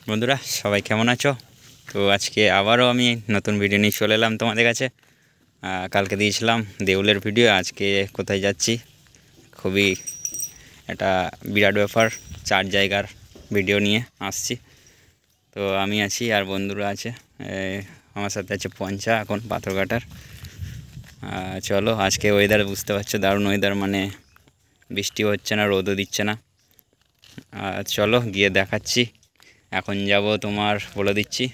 বন্ধুরা সবাই কেমন আছো? তো আজকে আবারও আমি নতুন ভিডিও নিয়ে চলে এলাম তোমাদের কাছে। কালকে দিয়েছিলাম দেউলের ভিডিও, আজকে কোথায় যাচ্ছি খুবই একটা বিরাট ব্যাপার, 4 জায়গার ভিডিও নিয়ে আসছি। তো আমি আছি আর বন্ধুরা আছে, আমার সাথে আছে পঞ্চা এখন পাথরঘাটার। চলো, আজকে ওয়েদার বুঝতে পারছো, দারুণ ওয়েদার, মানে বৃষ্টি হচ্ছে না, রোদও দিচ্ছে না। চলো গিয়ে দেখাচ্ছি। এখন যাব তোমার বলে দিচ্ছি,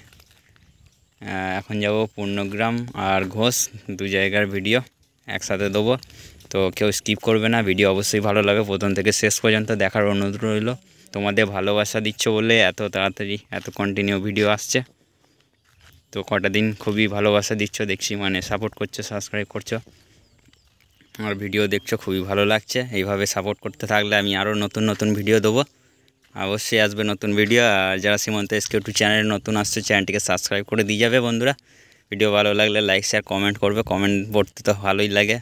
এখন যাব পূর্ণগ্রাম আর ঘোষ, 2 জায়গার ভিডিও একসাথে দেবো। তো কেউ স্কিপ করবে না, ভিডিও অবশ্যই ভালো লাগে, প্রথম থেকে শেষ পর্যন্ত দেখার অনুরোধ রইল। তোমাদের ভালোবাসা দিচ্ছ বলে এত তাড়াতাড়ি এত কন্টিনিউ ভিডিও আসছে। তো কটা দিন খুবই ভালোবাসা দিচ্ছ দেখছি, মানে সাপোর্ট করছো, সাবস্ক্রাইব করছো, আমার ভিডিও দেখছো, খুবই ভালো লাগছে। এইভাবে সাপোর্ট করতে থাকলে আমি আরও নতুন নতুন ভিডিও দেবো, অবশ্যই আসবে নতুন ভিডিও। আর যারা সীমন্ত SK2 চ্যানেলে নতুন আসছে, চ্যানেলটিকে সাবস্ক্রাইব করে দিয়ে যাবে বন্ধুরা। ভিডিও ভালো লাগলে লাইক শেয়ার কমেন্ট করবে, কমেন্ট পড়তে তো ভালোই লাগে।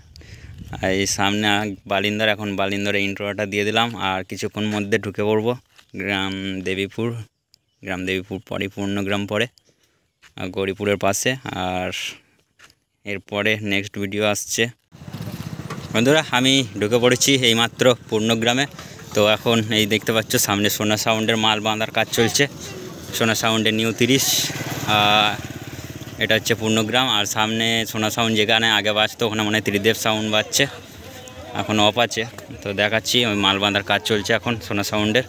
আর এই সামনে বালিন্দর, এখন বালিন্দরে ইন্ট্রোটা দিয়ে দিলাম, আর কিছুক্ষণ মধ্যে ঢুকে পড়বো গ্রাম দেবীপুর পরে পূর্ণগ্রাম, পরে গৌরীপুরের পাশে। আর এরপরে নেক্সট ভিডিও আসছে বন্ধুরা। আমি ঢুকে পড়েছি এইমাত্র পূর্ণগ্রামে। তো এখন এই দেখতে পাচ্ছ সামনে সোনা সাউন্ডের মাল বাঁধার কাজ চলছে, সোনা সাউন্ডের নিউ 30। এটা হচ্ছে পূর্ণগ্রাম, আর সামনে সোনা সাউন্ড যেখানে আগে বাজতো ওখানে মনে হয় ত্রিদেব সাউন্ড বাজছে, এখন অফ আছে। তো দেখাচ্ছি ওই মাল বাঁধার কাজ চলছে এখন সোনা সাউন্ডের।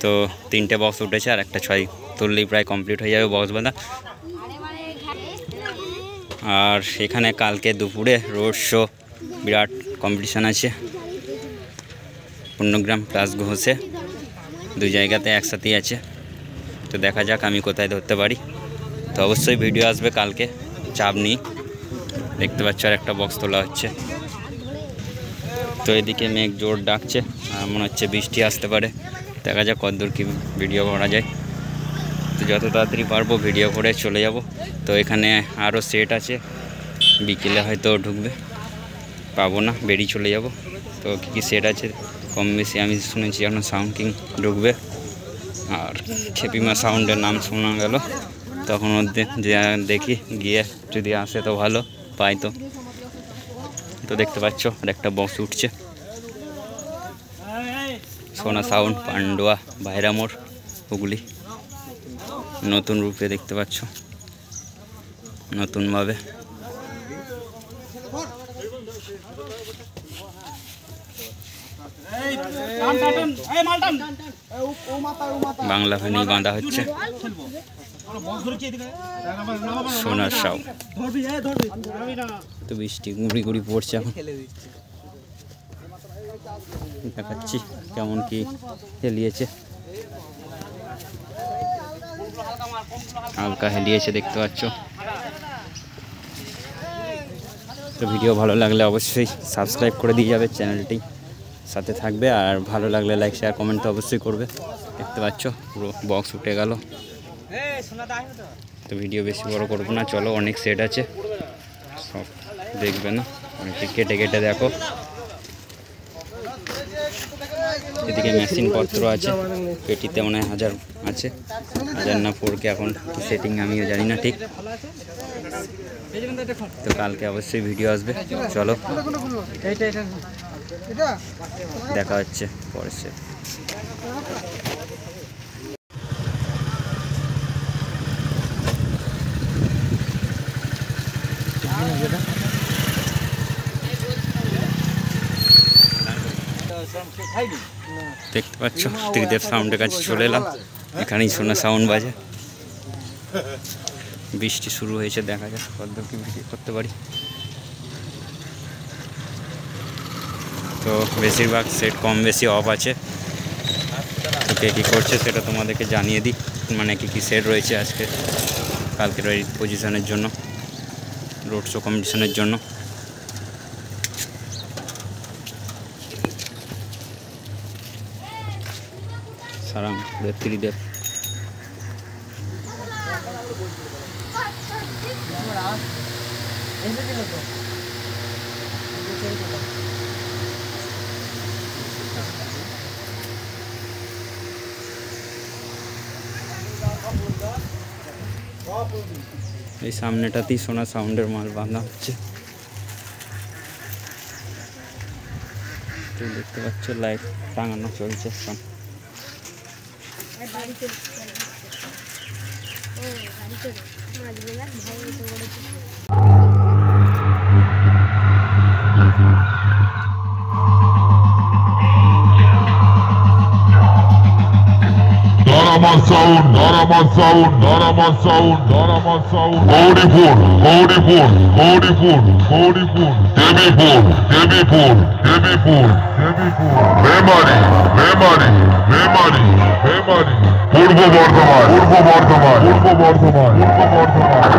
তো 3টে বক্স উঠেছে, আর একটা 6 তুললেই প্রায় কমপ্লিট হয়ে যাবে বক্স বাঁধা। আর এখানে কালকে দুপুরে রোড শো বিরাট কম্পিটিশান আছে পূর্ণগ্রাম প্লাস ঘোষে, 2 জায়গাতে একসাথেই আছে। তো দেখা যাক আমি কোথায় ধরতে পারি। তো অবশ্যই ভিডিও আসবে কালকে, চাপ নিই। দেখতে পাচ্ছ আর একটা বক্স তোলা হচ্ছে। তো এদিকে মেঘ জোর ডাকছে, আর মনে হচ্ছে বৃষ্টি আসতে পারে। দেখা যাক কতদূর কি ভিডিও করা যায়। তো যত তাড়াতাড়ি পারবো ভিডিও করে চলে যাব। তো এখানে আরও সেট আছে, বিকেলে হয়তো ঢুকবে, পাবো না, বেরিয়ে চলে যাব। তো কী কী সেট আছে কম বেশি আমি শুনেছি, এখন সাউন্ড কিং ঢুকবে, আর খেপিমা সাউন্ডের নাম শোনা গেল। তখন ওদের যে দেখি গিয়ে যদি আসে তো ভালো, পাই তো। তো দেখতে পাচ্ছ আর একটা বক্স উঠছে, সোনা সাউন্ড, পান্ডুয়া, ভাইরামোড়, হুগলি। নতুন রূপে দেখতে পাচ্ছ, নতুনভাবে। বাংলা ফেনি বাঁধা হচ্ছে সোনার সাউ। তো বৃষ্টি গুঁড়ি গুঁড়ি পড়ছে, এখন দেখাচ্ছি কেমন কি হেলিয়েছে, হালকা হেলিয়েছে দেখতে পাচ্ছ। তো ভিডিও ভালো লাগলে অবশ্যই সাবস্ক্রাইব করে দিয়ে যাবে, চ্যানেলটি সাথে থাকবে। আর ভালো লাগলে লাইক শেয়ার কমেন্ট তো অবশ্যই করবে। দেখতে পাচ্ছ পুরো বক্স উঠে গেল। তো ভিডিও বেশি বড় করবো না, চলো, অনেক সেট আছে, সব দেখবে না, অনেকটি কেটে কেটে দেখো। এদিকে মেশিন পত্র আছে, পেটিতে মনে হয় 1000 আছে, 1000 না 4K, এখন সেটিং আমিও জানি না ঠিক। তো কালকে অবশ্যই ভিডিও আসবে, চলো দেখা হচ্ছে পরে। দেখতে পাচ্ছ ত্রিদেব সাউন্ডের কাছে চলে এলাম, এখানেই সোনা সাউন্ড বাজে। বৃষ্টি শুরু হয়েছে, দেখা যাক কতদূর কি ভিডিও করতে পারি। তো বেশিরভাগ সেট কম বেশি অফ আছে। তো কে কী করছে সেটা তোমাদেরকে জানিয়ে দিই, মানে কী কী সেট রয়েছে আজকে কালকের ওই পজিশনের জন্য, রোড শো কম্পিটিশনের জন্য। সারাং ত্রিদেব, এই সামনেটাতেই সোনা সাউন্ডের মাল বাঁধা হচ্ছে। তো দেখতে পাচ্ছ লাইট টাঙানো চলছে সব। Daraman sound, Daraman sound, Daraman sound, Daraman sound. Gauripur, Gauripur, Gauripur, Gauripur. Devipur, Devipur, Devipur, Devipur. Memari, Memari, Memari, Memari. Purbo Bardhaman, Purbo Bardhaman, Purbo Bardhaman, Purbo Bardhaman.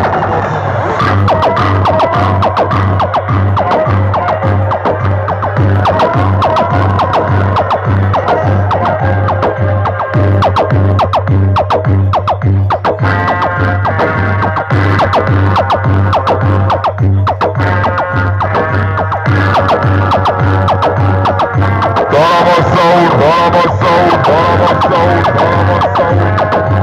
Daraman sound, Daraman sound, Daraman sound, Daraman sound.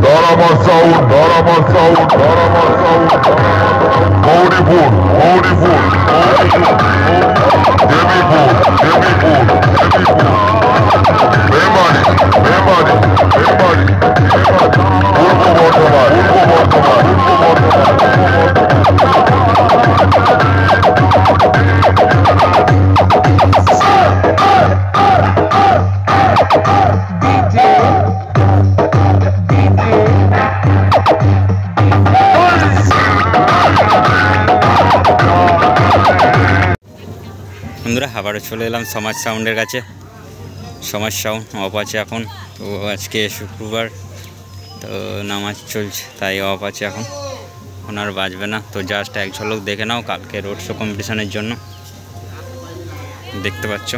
Daraman sound, Daraman sound, Daraman sound, Gauripur, Gauripur, Devipur, Devipur, Devipur. Memari, Memari, Memari, Memari. Purbo Bardhaman, Purbo Bardhaman, Purbo Bardhaman, Purbo বন্ধুরা আবারও চলে এলাম সমাজ সাউন্ডের কাছে। সমাজ sound of আছে এখন, তো আজকে শুক্রবার, তো নামাজ চলছে তাই অফ আছে এখন আর বাজবে না। তো জাস্ট এক ঝলক দেখে নাও কালকে রোড শো কম্পিটিশনের জন্য, দেখতে পাচ্ছ।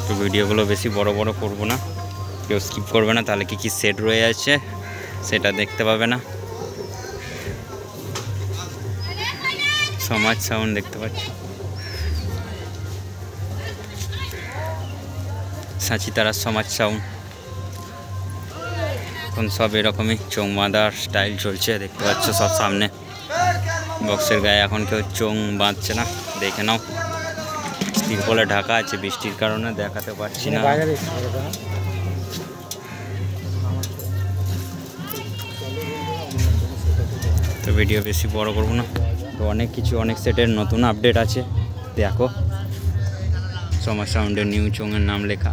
তো ভিডিওগুলো বেশি বড় বড় করব না, কেউ স্কিপ করবে না, তাহলে কি সেট রয়ে আছে সেটা দেখতে পাবে না। সমাজ সাউন্ড দেখতে পাচ্ছ, সাঁচিতারা সমাজ সাউন্ড। এখন সব এরকমই চোং বাঁধার স্টাইল চলছে, দেখতে পাচ্ছ সব সামনে বক্সের গায়ে। এখন কেউ চোং বাঁধছে না, দেখে নাও। তিরপলে ঢাকা আছে, বৃষ্টির কারণে দেখাতে পারছি না। তো ভিডিও বেশি বড় করবো না, তো অনেক কিছু অনেক সেটের নতুন আপডেট আছে দেখো। সমাজ সাউন্ডের নিউ চোঙের নাম লেখা।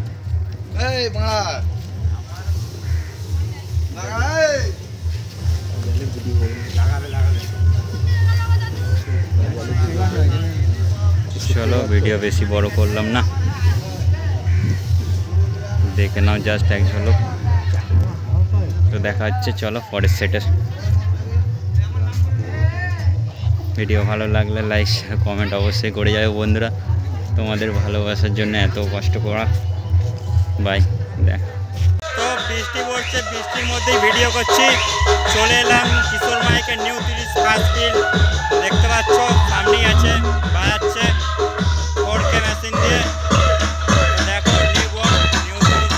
চলো ভিডিও বেশি বড় করলাম না, দেখে নাও জাস্ট এক ঝলক। তো দেখা হচ্ছে চলো পরের সেটের। ভিডিও ভালো লাগলে লাইক কমেন্ট অবশ্যই করে যাবে বন্ধুরা, তোমাদের ভালোবাসার জন্য এত কষ্ট করা। বাই, দেখ। তো বৃষ্টি পড়ছে, বৃষ্টির মধ্যেই ভিডিও করছি। চলে এলাম কিশোর মাইকের নিউ 30 ফার্স্ট ফিল্ড। দেখতে পাচ্ছ সামনেই আছে, বাজাচ্ছে 4K মেশিন দিয়ে। দেখো রিবন নিউ 30।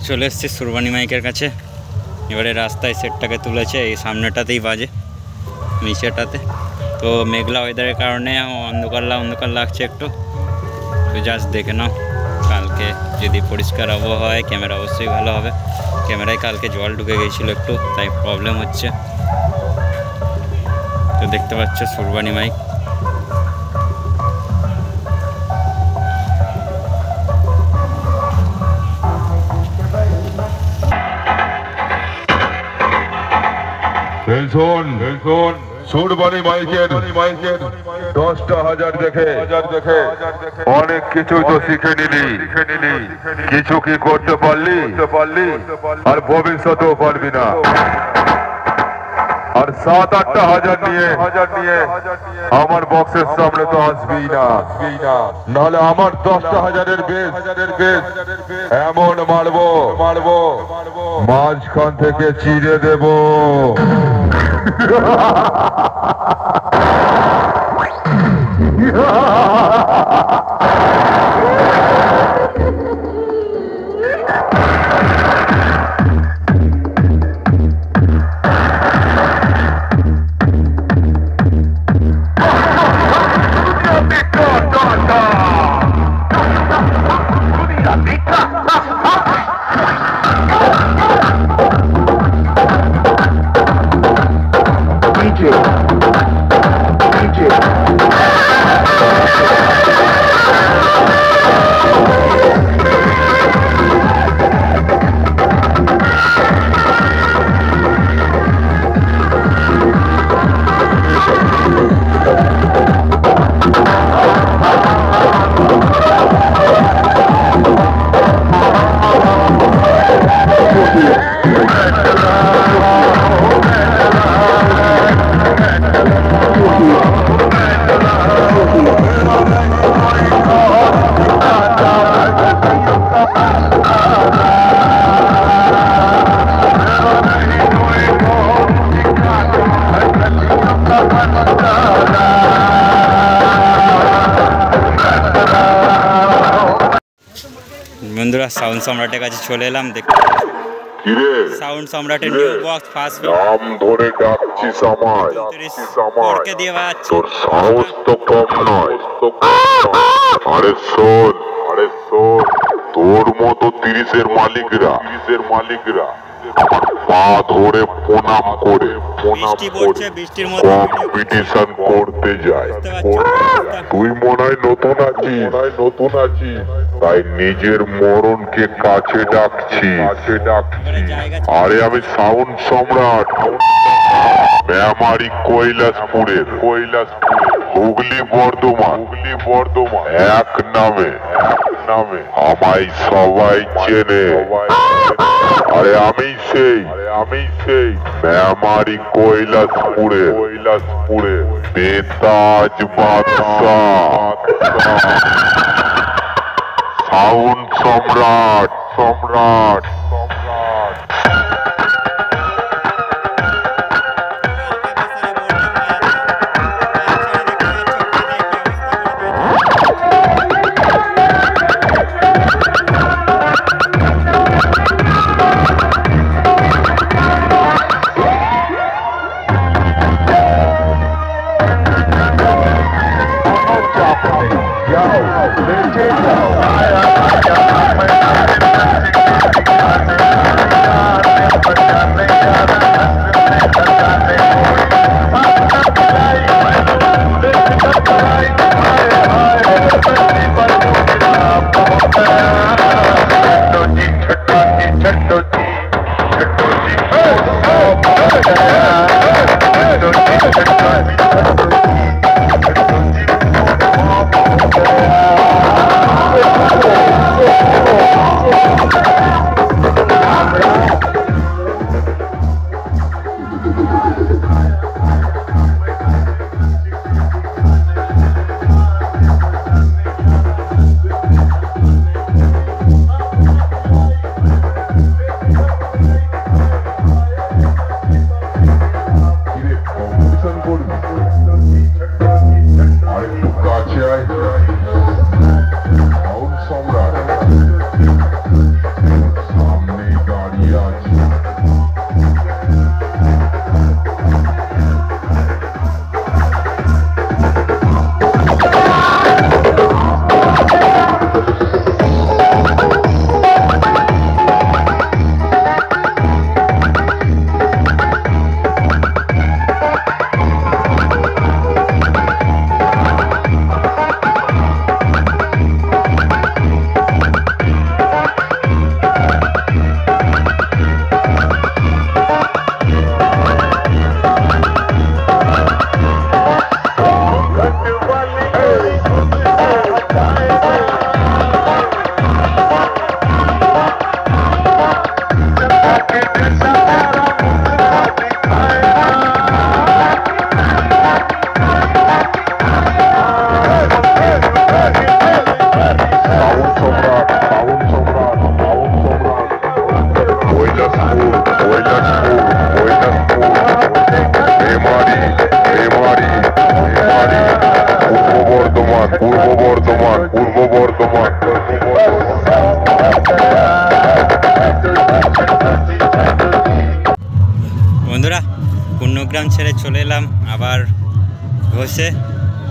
চলে এসছি সুরবানি মাইকের কাছে। এবারে রাস্তায় সেটটাকে তুলেছে, এই সামনেটাতেই বাজে, নিচেটাতে। তো মেঘলা ওয়েদারের কারণে অন্ধকার লাগছে একটু। তো জাস্ট দেখে নাও, কালকে যদি পরিষ্কার আবহাওয়া হয় ক্যামেরা অবশ্যই ভালো হবে। ক্যামেরায় কালকে জল ঢুকে গিয়েছিলো একটু, তাই প্রবলেম হচ্ছে। তো দেখতে পাচ্ছ সুরবানি মাইক। সুরবানি মাইকের 10টা হাজার দেখে অনেক কিছু তো শিখে নিলি, কিছু কি করতে পারলি আর ভবিষ্যতেও পারবি না। আর 7-8টা হাজার নিয়ে আমার বক্সের সামনে তো আসবেই না, নাহলে আমার 10টা হাজারের বেশ এমন মারবো মাঝখান থেকে চিড়ে দেব। বন্ধুরা সাউন্ড সম্রাটের কাছে চলে এলাম। দেখতে কিরে সাউন্ড সম্রাটের নিউ বক্স ফার্স্ট নাম ধরে ডাকছিস আমায়, করকে দিয়ে বাজাচ্ছে। তোর সাহস তো কম নয়। আরে শোন তোর মতো 30-এর মালিকরা আমার পা ধরে প্রণাম করে বৃষ্টি পড়ছে, বৃষ্টির মধ্যে কম্পিটিশন করতে যায়। তুই মনে হয় নতুন আছিস তাই নিজের মরণকে কাছে ডাকছিস। আরে আমি সাউন্ড সম্রাট, মেমারি কৈলাসপুরের হুগলি বর্ধমান এক নামে আমায় সবাই চেনে। আরে আমি সেই মেমারি কৈলাসপুরে বেতাজ বাদশাহ, সাউন্ড সম্রাট।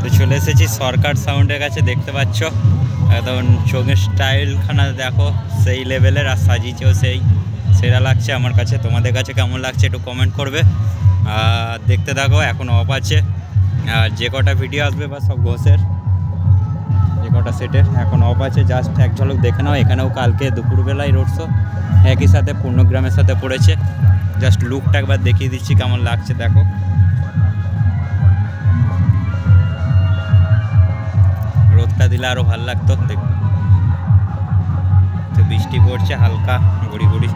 তো চলে এসেছি সরকার সাউন্ডের কাছে, দেখতে পাচ্ছ একদম চোখের স্টাইলখানা দেখো সেই লেভেলের, আর সাজিয়েছেও সেরা লাগছে আমার কাছে। তোমাদের কাছে কেমন লাগছে একটু কমেন্ট করবে। আর দেখতে থাকো, এখন অফ আছে। আর যে কটা ভিডিও আসবে বা সব ঘোষের যে কটা সেটের এখন অফ আছে, জাস্ট এক ঝলক দেখে নাও। এখানেও কালকে দুপুরবেলায় রোড শো একই সাথে পূর্ণগ্রামের সাথে পড়েছে। জাস্ট লুকটা একবার দেখিয়ে দিচ্ছি কেমন লাগছে দেখো। রোদটা দিলে আরও ভালো লাগতো দেখো। তো বৃষ্টি পড়ছে হালকা গুড়ি গুড়ি,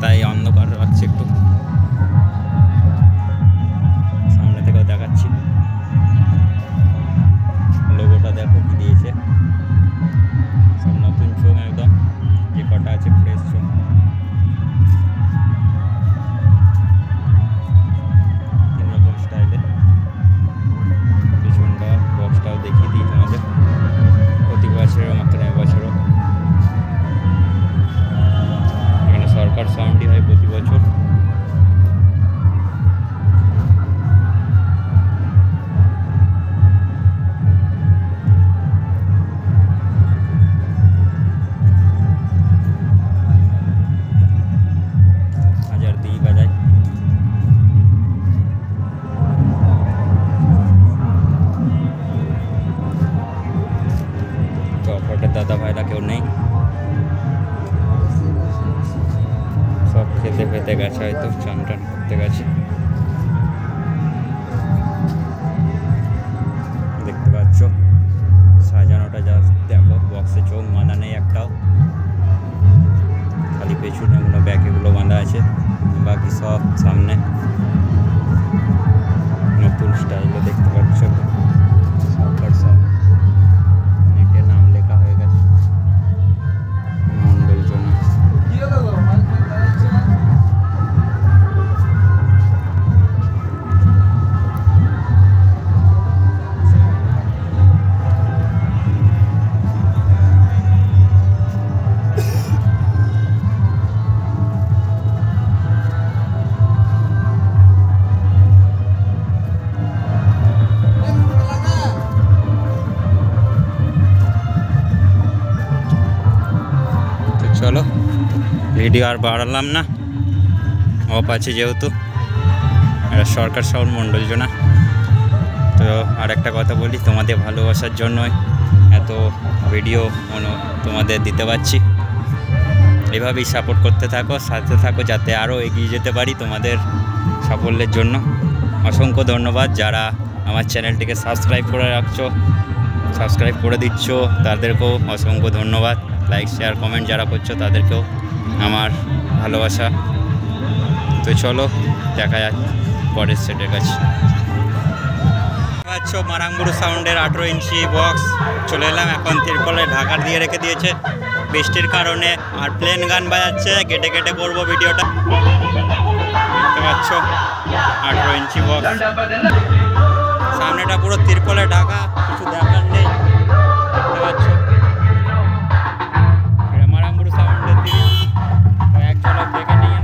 তাই অন্ধকার লাগছে একটু। সামনে থেকেও দেখাচ্ছি, লোগোটা দেখো কি দিয়েছে, সব নতুন চোখ একদম, যে কটা আছে ফ্রেশ চোখ। তিন রকম স্টাইলে পিছনটা বক্সটাও দেখিয়ে দিই তোমাদের। প্রতি বছরের মতন এবছরও এখানে সরকার সাউন্ডই হয় প্রতি বছর। হাজার দিই বাজায়। চকলেটের দাদা ভাইরা কেউ নেই, সব খেতে খেতে গেছে, হয়তো চান টান করতে গেছে। দেখতে পাচ্ছ সাজানোটা জাস্ট দেখো, বক্সে চোখ বাঁধা নেই একটাও, খালি পেছনে এগুলো ব্যাগেগুলো বাঁধা আছে, বাকি সব সামনে নতুন স্টাইলে। দেখতে পাচ্ছ সরকার সাউন্ড, অনেকের নাম লেখা হয়ে গেছে, মন্ডল জোনা। চলো ভিডিও আর বাড়ালাম না, অফ আছে যেহেতু। এটা সরকার সাউন্ড মন্ডল জোনা। তো আর একটা কথা বলি, তোমাদের ভালোবাসার জন্যই এত ভিডিও তোমাদের দিতে পারছি। এভাবেই সাপোর্ট করতে থাকো, সাথে থাকো, যাতে আরও এগিয়ে যেতে পারি তোমাদের সাফল্যের জন্য। অসংখ্য ধন্যবাদ যারা আমার চ্যানেলটিকে সাবস্ক্রাইব করে রাখছো, সাবস্ক্রাইব করে দিচ্ছ, তাদেরকেও অসংখ্য ধন্যবাদ। লাইক শেয়ার কমেন্ট যারা করছো তাদেরকেও আমার ভালোবাসা। তো চলো দেখা যাক পরের সেটের কাছে। পাচ্ছ মারাঙ্গুড়ু সাউন্ডের 18 ইঞ্চি বক্স চলে এলাম। এখন তিরপলে ঢাকা দিয়ে রেখে দিয়েছে বৃষ্টির কারণে, আর প্লেন গান বাজাচ্ছে, কেটে কেটে করবো ভিডিওটা। দেখতে পাচ্ছ 18 ইঞ্চি বক্স, সামনেটা পুরো তিরপলে ঢাকা, কিছু দেখার নেই। দেখতে পাচ্ছ মারাঙ্গুড়ু সাউন্ডের দিকে এক ঝলক দেখে নিয়ে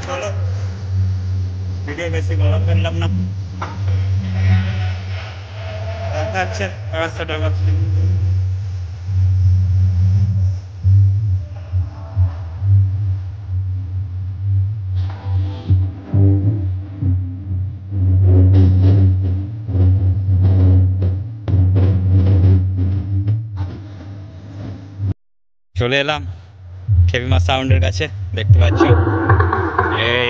চলো ভিডিও বেশি গরম করলাম না। আচ্ছা রাস্তাটা চলে এলাম খেপিমা সাউন্ডের কাছে। দেখতে পাচ্ছ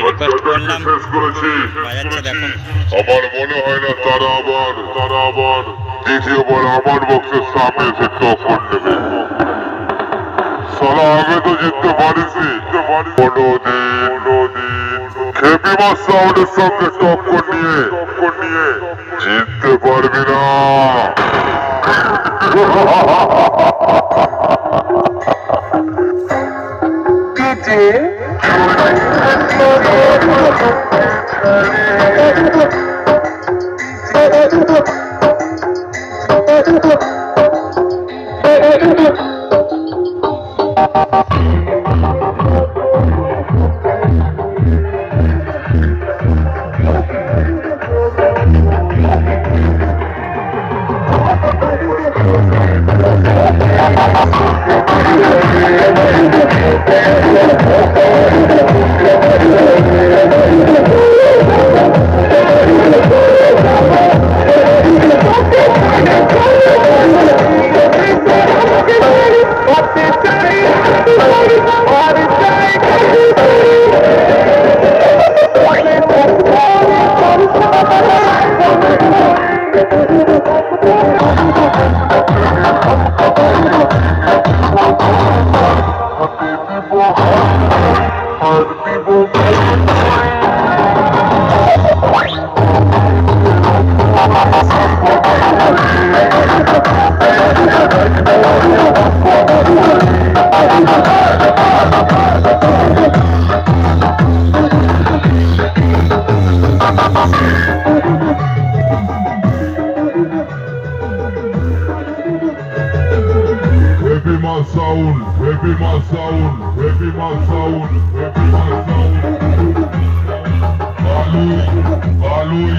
রিকোয়েস্ট করলাম, বাজাচ্ছে দেখো। আমার মনে হয় না তারা আবার দ্বিতীয়বার আমার বক্সের সামনে এসে টক্কর নেবে। সালা আগে তো জিততে পারিসনি, কোনোদিন খেপিমা সাউন্ডের সঙ্গে টক্কর নিয়ে জিততে পারবি না। Heavy my sound, heavy my sound, heavy my sound, heavy my sound. Galui, galui,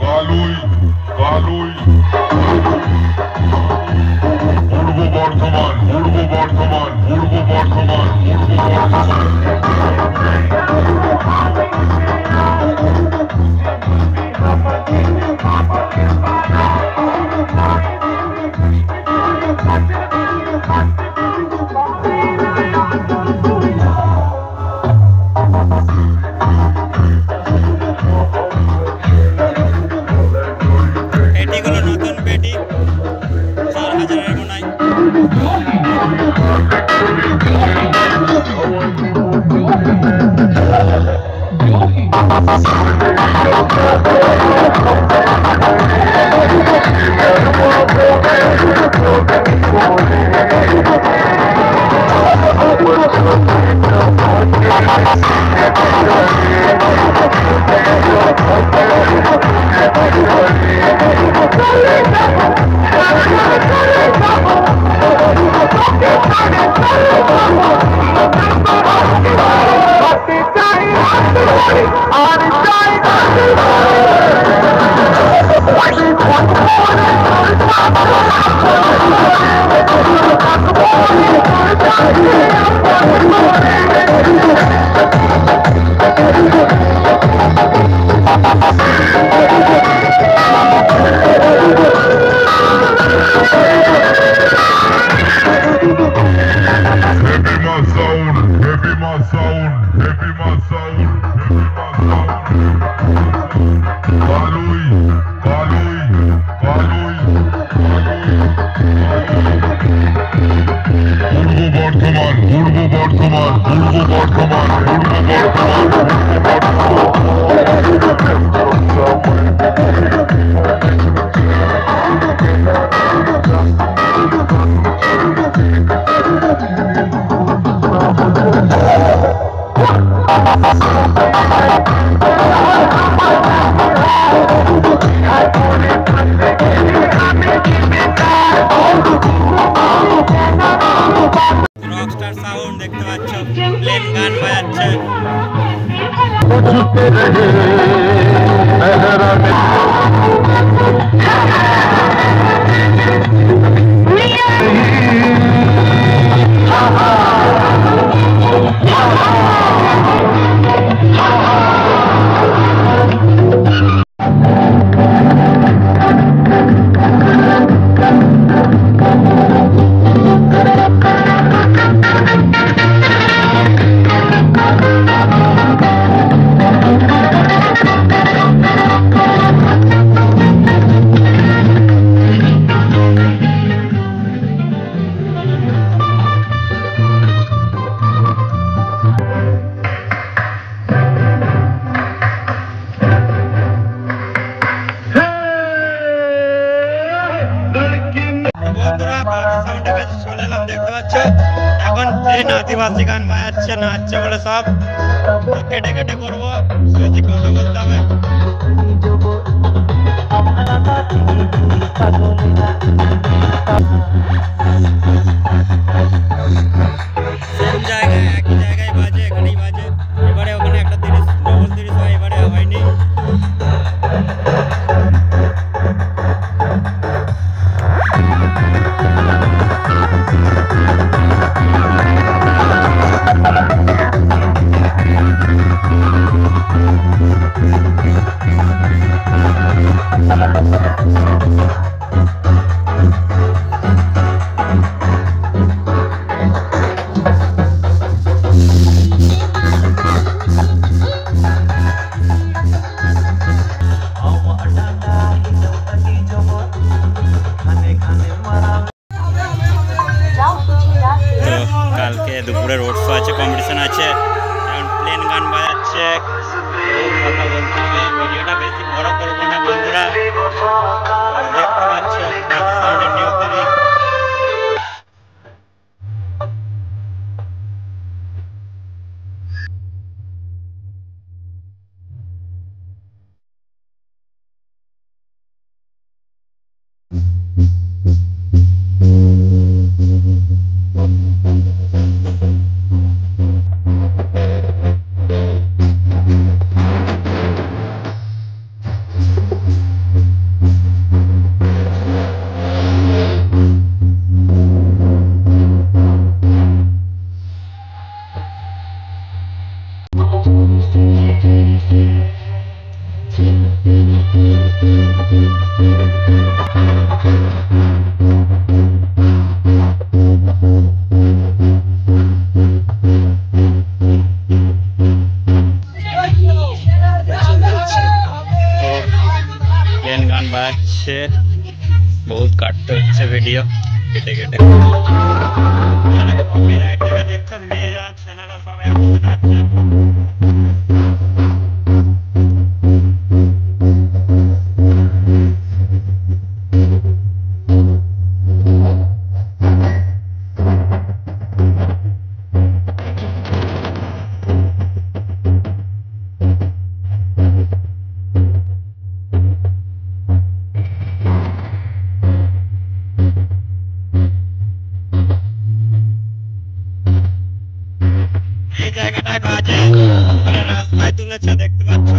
galui, galui. পূর্ব বর্ধমান, পূর্ব বর্ধমান, পূর্ব বর্ধমান, পূর্ব বর্ধমান। পেটিগুলো নতুন পেটি 4000-এর মনে হয়। রকস্টার সাউন্ড দেখতে পাচ্ছ, প্লেন গান বাজাচ্ছে। প্রতিবাসী গান বাজাচ্ছে নাচছে বলে সব কেটে কেটে করবো, বেশি কথা বলতে হবে। সেম জায়গায় একই জায়গায় বাজে, এখানেই বাজে। এবারে ওখানে একটা 30 ডবল 30 হয়, এবারে হয়নি। তো কালকে দুপুরে রোড শো আছে, কম্পিটিশন আছে, এখন প্লেন গান বাজাচ্ছে, কথা বলতে হবে। ভিডিওটা বেশি বড় করবো না বন্ধুরা, দেখতে পাচ্ছ পাকিস্তানের নিউ তারিখ। প্লেন গান বাজছে, বহুত কাটতে হচ্ছে ভিডিও কেটে কেটে। দেখতে নিয়ে যাচ্ছে না সবাই যাচ্ছে। এই জায়গাটায় বাজে রাস্তায় তুলেছে, দেখতে পাচ্ছ।